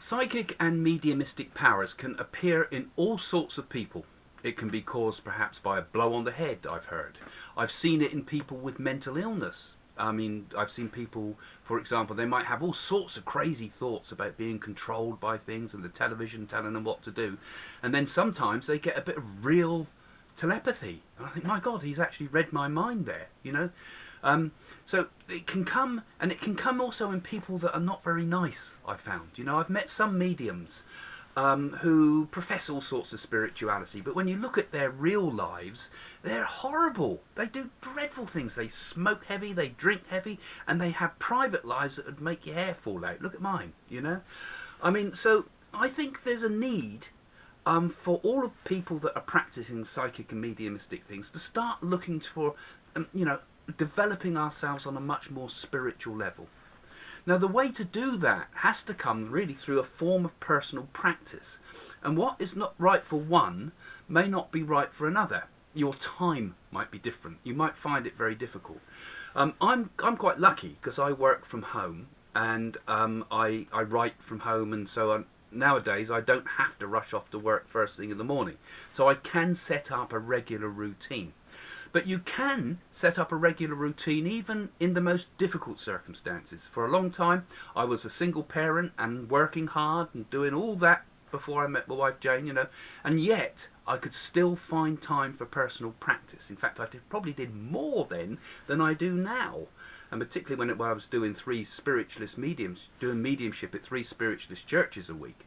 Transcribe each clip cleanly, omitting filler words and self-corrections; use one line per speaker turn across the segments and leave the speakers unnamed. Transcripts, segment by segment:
Psychic and mediumistic powers can appear in all sorts of people. It can be caused perhaps by a blow on the head, I've heard. I've seen it in people with mental illness. I mean, I've seen people, for example, they might have all sorts of crazy thoughts about being controlled by things and the television telling them what to do. And then sometimes they get a bit of real telepathy. And I think, my God, he's actually read my mind there, you know. So it can come, and it can come also in people that are not very nice, I've found. You know, I've met some mediums who profess all sorts of spirituality, but when you look at their real lives, they're horrible. They do dreadful things. They smoke heavy, they drink heavy, and they have private lives that would make your hair fall out. Look at mine, you know. I mean, so I think there's a need for all of people that are practicing psychic and mediumistic things to start looking for, you know, developing ourselves on a much more spiritual level. Now, the way to do that has to come really through a form of personal practice. And what is not right for one may not be right for another. Your time might be different. You might find it very difficult. I'm quite lucky because I work from home, and I write from home, and so on. Nowadays I don't have to rush off to work first thing in the morning. So I can set up a regular routine. But you can set up a regular routine even in the most difficult circumstances. For a long time I was a single parent and working hard and doing all that before I met my wife Jane, you know, and yet I could still find time for personal practice. In fact, I probably did more then than I do now. And particularly when I was doing 3 spiritualist mediums, doing mediumship at 3 spiritualist churches a week.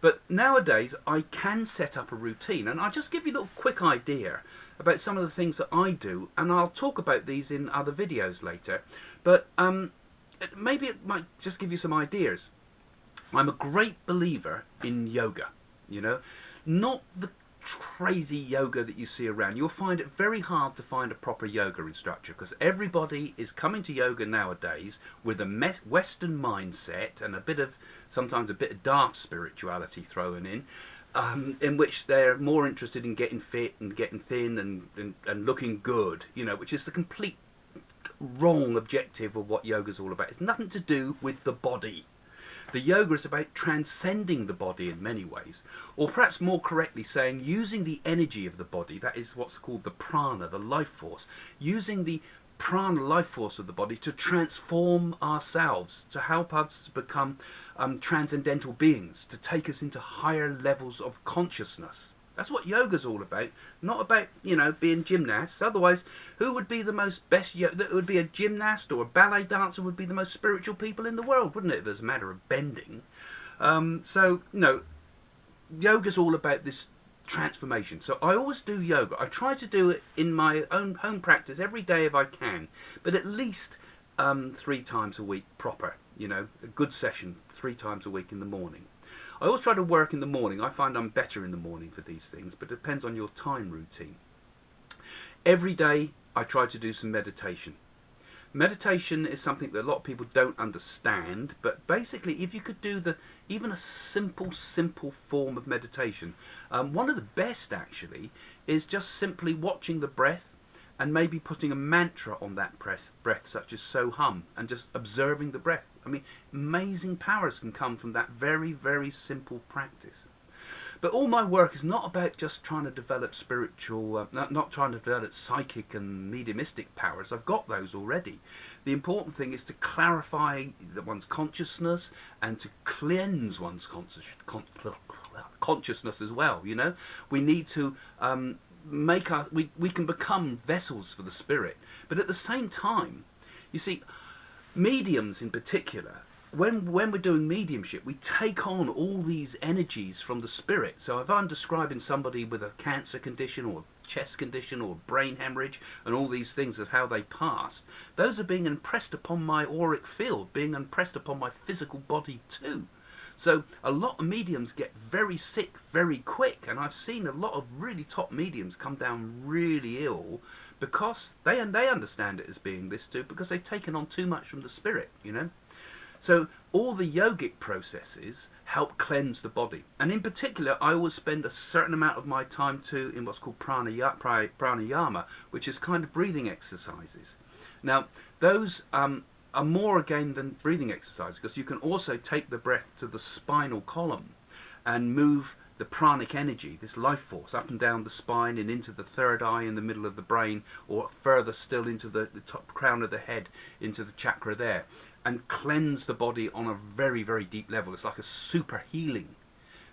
But nowadays I can set up a routine, and I'll just give you a little quick idea about some of the things that I do, and I'll talk about these in other videos later. But maybe it might just give you some ideas. I'm a great believer in yoga, you know, not the crazy yoga that you see around. You'll find it very hard to find a proper yoga instructor because everybody is coming to yoga nowadays with a Western mindset and sometimes a bit of daft spirituality thrown in which they're more interested in getting fit and getting thin and looking good, you know, which is the complete wrong objective of what yoga's all about. It's nothing to do with the body. The yoga is about transcending the body in many ways, or perhaps more correctly saying using the energy of the body, that is what's called the prana, the life force, using the prana life force of the body to transform ourselves, to help us to become transcendental beings, to take us into higher levels of consciousness. That's what yoga's all about, not about, you know, being gymnasts. Otherwise, who would be the best that would be a gymnast or a ballet dancer would be the most spiritual people in the world, wouldn't it, if it was a matter of bending? So, you know, yoga's all about this transformation. So I always do yoga. I try to do it in my own home practice every day if I can, but at least 3 times a week proper, you know, a good session 3 times a week in the morning. I always try to work in the morning. I find I'm better in the morning for these things, but it depends on your time routine. Every day I try to do some meditation. Meditation is something that a lot of people don't understand, but basically if you could do even a simple form of meditation, one of the best actually is just simply watching the breath and maybe putting a mantra on that breath such as so hum, and just observing the breath. I mean, amazing powers can come from that very, very simple practice. But all my work is not about just trying to develop spiritual, not trying to develop psychic and mediumistic powers. I've got those already. The important thing is to clarify one's consciousness and to cleanse one's consciousness as well, you know. We need to we can become vessels for the spirit. But at the same time, you see, mediums in particular, when we're doing mediumship, we take on all these energies from the spirit. So if I'm describing somebody with a cancer condition or a chest condition or brain hemorrhage and all these things of how they passed, those are being impressed upon my auric field, being impressed upon my physical body too. So a lot of mediums get very sick very quick, and I've seen a lot of really top mediums come down really ill because they understand it as being this too, because they've taken on too much from the spirit, you know. So all the yogic processes help cleanse the body, and in particular I always spend a certain amount of my time too in what's called pranayama, which is kind of breathing exercises. Now those are more again than breathing exercises, because you can also take the breath to the spinal column and move the pranic energy, this life force, up and down the spine and into the third eye in the middle of the brain, or further still into the top crown of the head, into the chakra there, and cleanse the body on a very, very deep level. It's like a super healing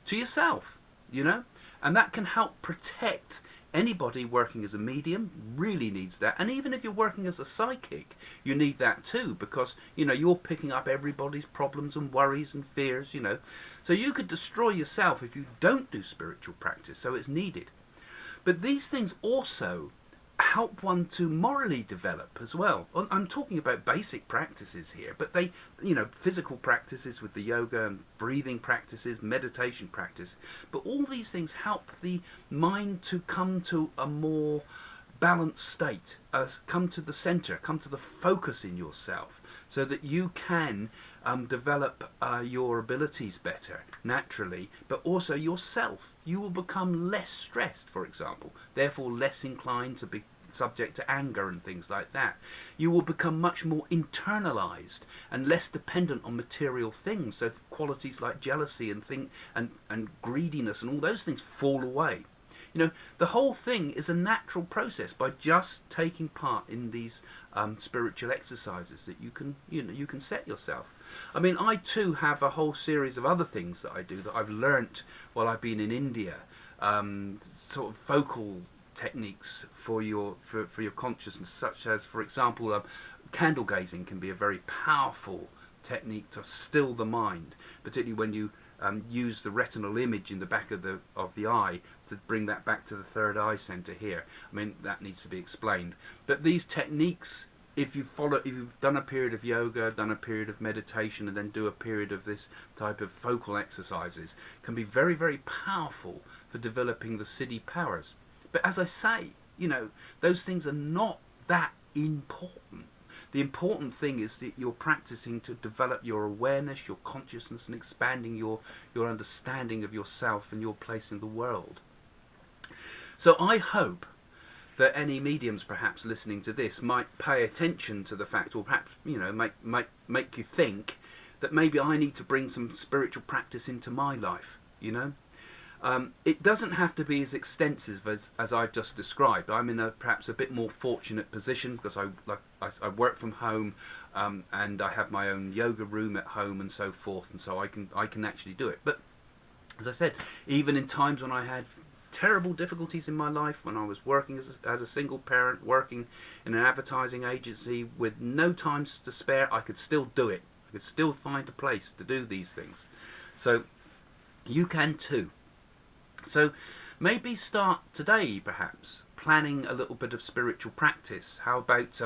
to yourself, you know, and that can help protect anybody working as a medium. Really needs that. And even if you're working as a psychic, you need that too, because, you know, you're picking up everybody's problems and worries and fears, you know. So you could destroy yourself if you don't do spiritual practice, so it's needed. But these things also help one to morally develop as well. I'm talking about basic practices here, but they, you know, physical practices with the yoga and breathing practices, meditation practice, but all these things help the mind to come to a more balanced state, come to the center, come to the focus in yourself, so that you can develop your abilities better naturally, but also yourself. You will become less stressed, for example, therefore less inclined to be subject to anger and things like that. You will become much more internalized and less dependent on material things, so qualities like jealousy and greediness and all those things fall away. You know, the whole thing is a natural process by just taking part in these spiritual exercises that you can set yourself. I mean, I too have a whole series of other things that I do that I've learnt while I've been in India, sort of focal techniques for your consciousness, such as, for example, candle gazing can be a very powerful technique to still the mind, particularly when you use the retinal image in the back of the eye to bring that back to the third eye center here. I mean, that needs to be explained. But these techniques, if you've done a period of yoga, done a period of meditation, and then do a period of this type of focal exercises, can be very, very powerful for developing the siddhi powers. But as I say, you know, those things are not that important. The important thing is that you're practicing to develop your awareness, your consciousness, and expanding your understanding of yourself and your place in the world. So I hope that any mediums perhaps listening to this might pay attention to the fact, or perhaps, you know, make you think that maybe I need to bring some spiritual practice into my life, you know. It doesn't have to be as extensive as I've just described. I'm in perhaps a bit more fortunate position because I work from home, and I have my own yoga room at home and so forth, and so I can actually do it. But as I said, even in times when I had terrible difficulties in my life, when I was working as a single parent, working in an advertising agency with no time to spare, I could still do it. I could still find a place to do these things. So you can too. So maybe start today, perhaps, planning a little bit of spiritual practice. How about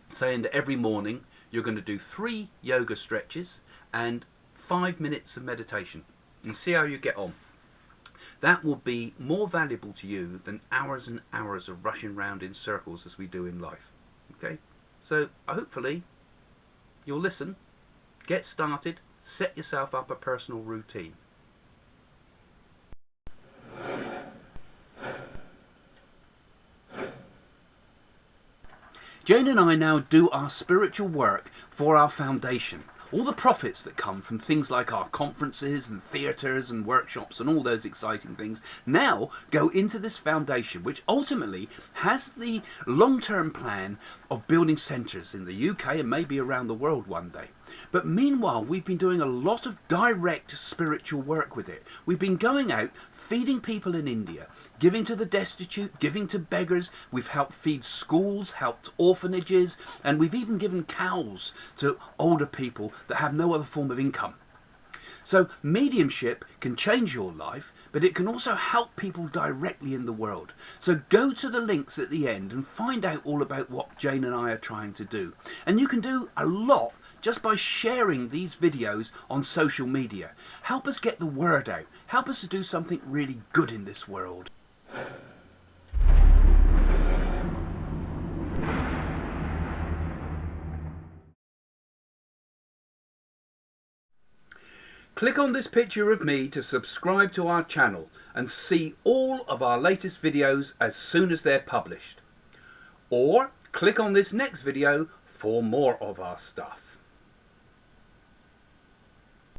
saying that every morning you're going to do 3 yoga stretches and 5 minutes of meditation, and see how you get on. That will be more valuable to you than hours and hours of rushing round in circles as we do in life. Okay? So hopefully you'll listen, get started, set yourself up a personal routine. Jane and I now do our spiritual work for our foundation. All the profits that come from things like our conferences and theatres and workshops and all those exciting things now go into this foundation, which ultimately has the long-term plan of building centres in the UK and maybe around the world one day. But meanwhile, we've been doing a lot of direct spiritual work with it. We've been going out, feeding people in India, giving to the destitute, giving to beggars. We've helped feed schools, helped orphanages, and we've even given cows to older people that have no other form of income. So mediumship can change your life, but it can also help people directly in the world. So go to the links at the end and find out all about what Jane and I are trying to do. And you can do a lot just by sharing these videos on social media. Help us get the word out. Help us to do something really good in this world. Click on this picture of me to subscribe to our channel and see all of our latest videos as soon as they're published. Or click on this next video for more of our stuff.